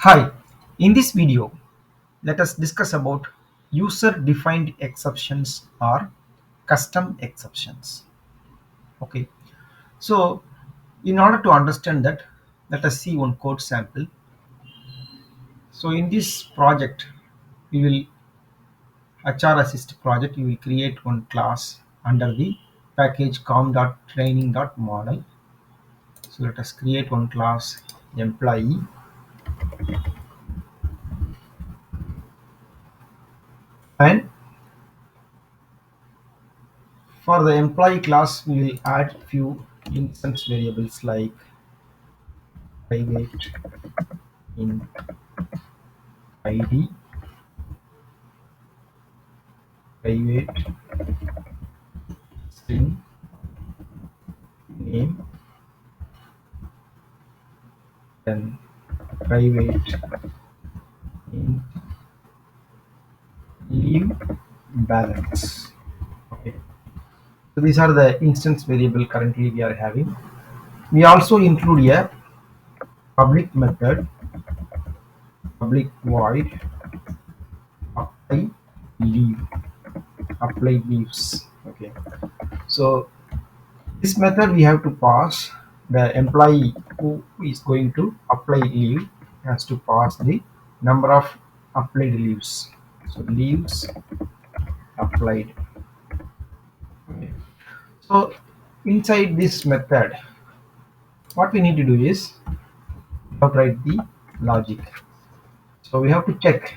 Hi, in this video, let us discuss about user-defined exceptions or custom exceptions. Okay, so in order to understand that, let us see one code sample. So in this project, we will HR assist project. You will create one class under the package com.training.model. So let us create one class employee, and for the employee class, we will add few instance variables like private int id, private string name, then private int leave balance. Okay. So these are the instance variable currently we are having. We also include a public method, public void apply leave, apply leaves. Okay. So this method we have to pass the employee who is going to apply leave has to pass the number of applied leaves. So leaves applied. Okay. So inside this method, what we need to do is we have to write the logic. So we have to check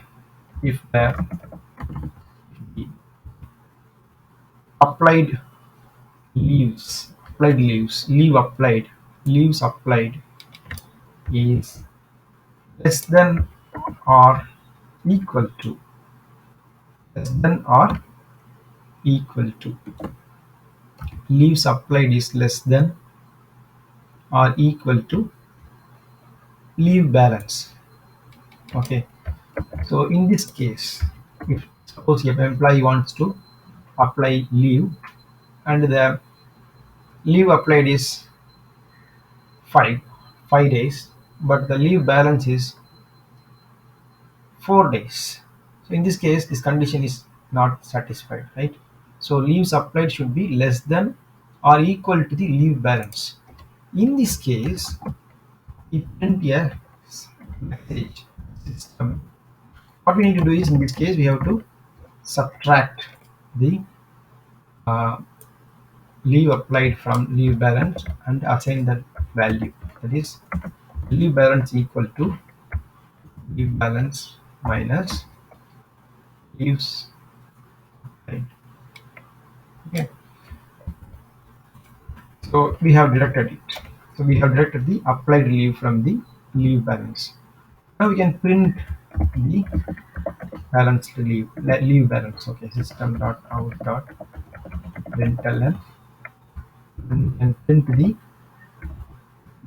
if the applied leaves applied is less than or equal to less than or equal to leaves applied is less than or equal to leave balance. Okay, so in this case, if suppose if employee wants to apply leave and the leave applied is five 5 days, but the leave balance is 4 days. So in this case, this condition is not satisfied, right? So leaves applied should be less than or equal to the leave balance. In this case, we print a message system. What we need to do is in this case we have to subtract the uh, leave applied from leave balance and assign that value. That is leave balance equal to leave balance minus leaves applied. Okay. So we have directed it. So we have directed the applied leave from the leave balance. Now we can print the balanced leave balance. Okay, system dot out dot println, and print the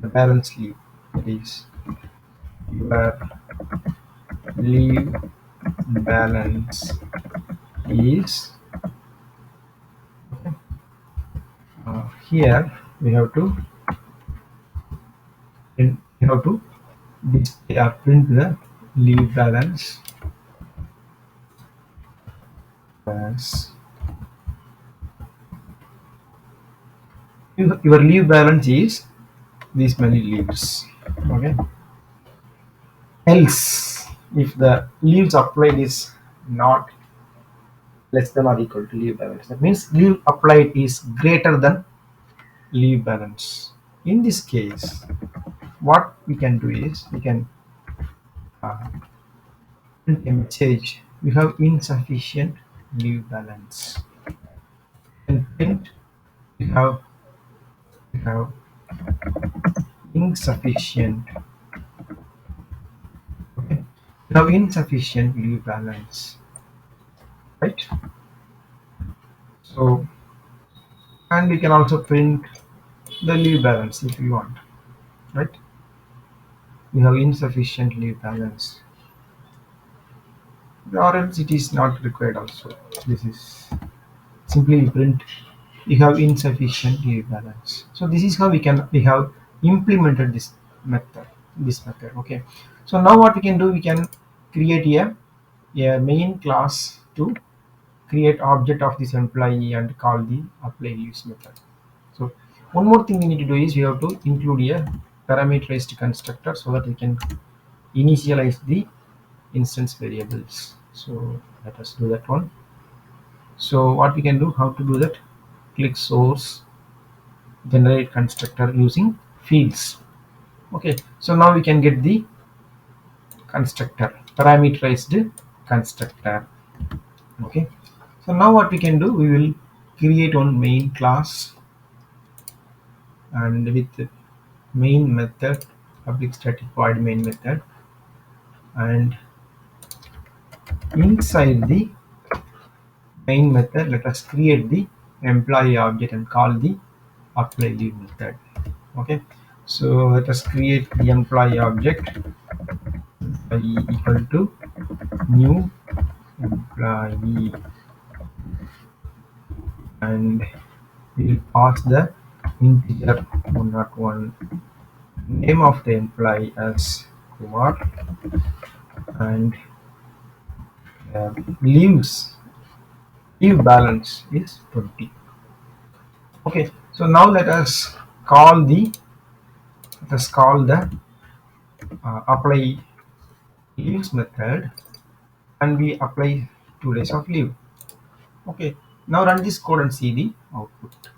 balance leave. That is your leave balance is here. We have to display or print the leave balance as your leave balance is these many leaves. Okay. Else, if the leaves applied is not less than or equal to leave balance, that means leave applied is greater than leave balance. In this case, what we can do is we can uh, print a message. We have insufficient leave balance, and print we have insufficient. Okay, we have insufficient leave balance, right? So, and we can also print the leave balance if we want, right? We have insufficient leave balance, or else it is not required also. This is simply print we have insufficient leave balance. So this is how we have implemented this method. this method. Okay, so now what we can do, we can create a main class to create object of this employee and call the apply leaves method. So one more thing we need to do is we have to include a parameterized constructor so that we can initialize the instance variables. So let us do that one. So what we can do, how to do that, click source, generate constructor using fields. Okay, so now we can get the constructor, parameterized constructor. Okay, so now what we can do, we will create one main class, and with the main method, public static void main method, and inside the main method let us create the employee object and call the apply leave method. Okay, so let us create the employee object equal to new employee, and we will pass the integer 101, name of the employee as Kumar, and leaves leave balance is 20. Okay, so now let us call the apply leaves method, and we apply 2 days of leave. Okay, now run this code and see the output.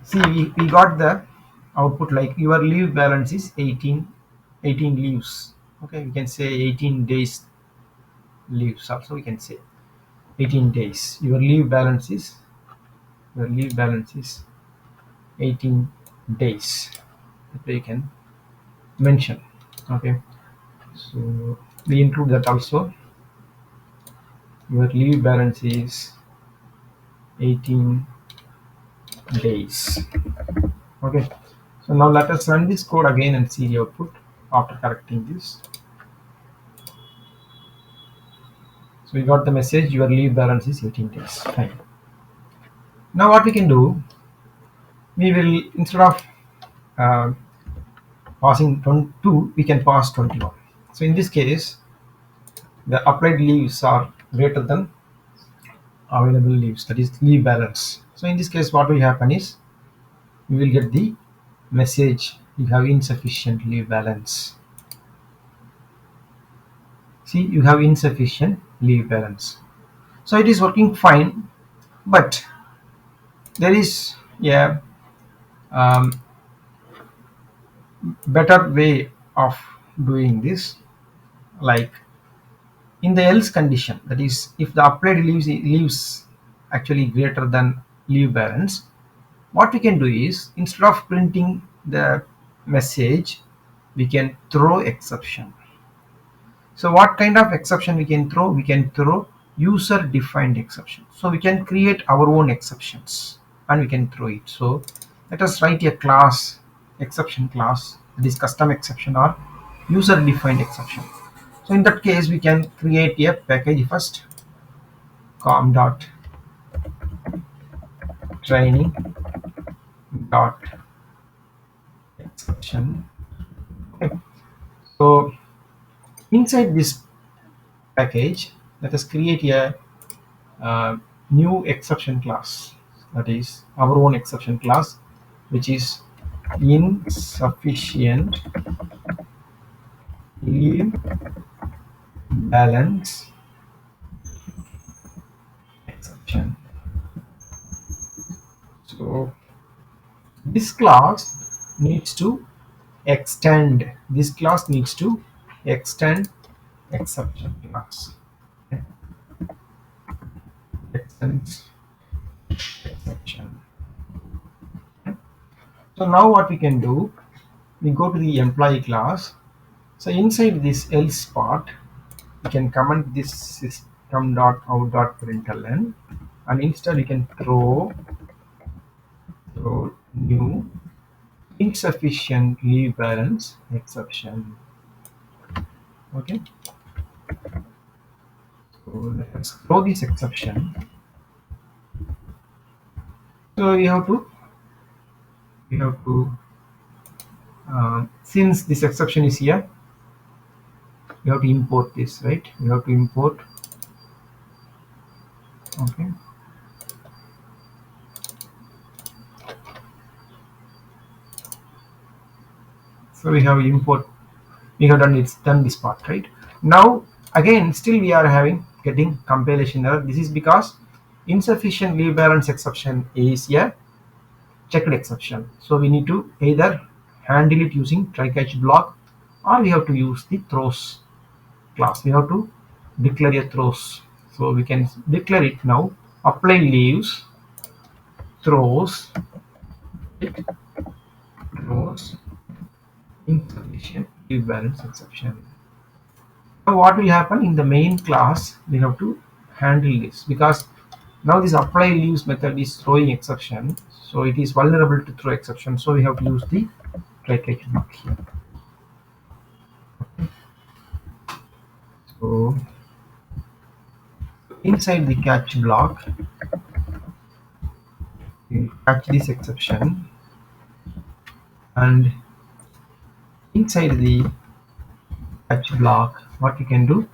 See, we got the output like your leave balance is 18 leaves. Okay, we can say 18 days leaves also, we can say 18 days. Your leave balance is 18 days. That way you can mention. Okay, so we include that also. Your leave balance is 18 days. Okay, so now let us run this code again and see the output after correcting this. So we got the message your leave balance is 18 days. Fine. Now what we can do, we will, instead of uh, passing 22, we can pass 21. So in this case, the applied leaves are greater than available leaves, that is leave balance. So in this case, what will happen is we will get the message you have insufficient leave balance. See, you have insufficient leave balance. So it is working fine, but there is a um, better way of doing this. Like in the else condition, that is if the applied leaves actually greater than leave balance, what we can do is instead of printing the message, we can throw exception. So what kind of exception we can throw? We can throw user defined exception. So we can create our own exceptions and we can throw it. So let us write a class, exception class, this custom exception or user defined exception. So in that case, we can create a package first, com dot training dot exception. Okay. So inside this package, let us create a new exception class, that is our own exception class, which is insufficient leave balance exception. So this class needs to extend exception class. Okay. Extends exception. So now what we can do, we go to the employee class. So inside this else part, we can comment this system.out.println, and instead we can throw new insufficient leave balance exception. Okay, so let's throw this exception. So we have to since this exception is here, we have to import this, right? We have to import. Okay. So we have import. We have done this part, right? Now again, still we are having getting compilation error. This is because insufficient leave balance exception is a checked exception. So we need to either handle it using try catch block, or we have to use the throws class. We have to declare a throws. So we can declare it now. Apply leaves throws throws insufficient leave balance exception. Now what will happen in the main class? We have to handle this because now this apply leaves method is throwing exception, so it is vulnerable to throw exception. So we have to use the try catch block here. So inside the catch block, we catch this exception, and inside the catch block, what we can do,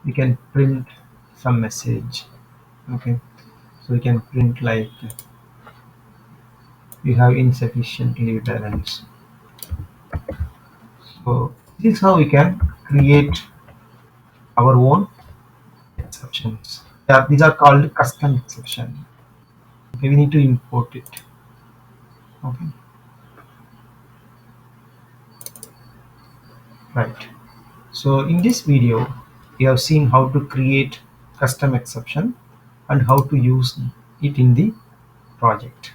we can print some message. Okay, so we can print like we have insufficient leave balance. So this is how we can create our own exceptions. Yeah, these are called custom exception. Okay, we need to import it. Okay, right. So in this video, we have seen how to create custom exception and how to use it in the project.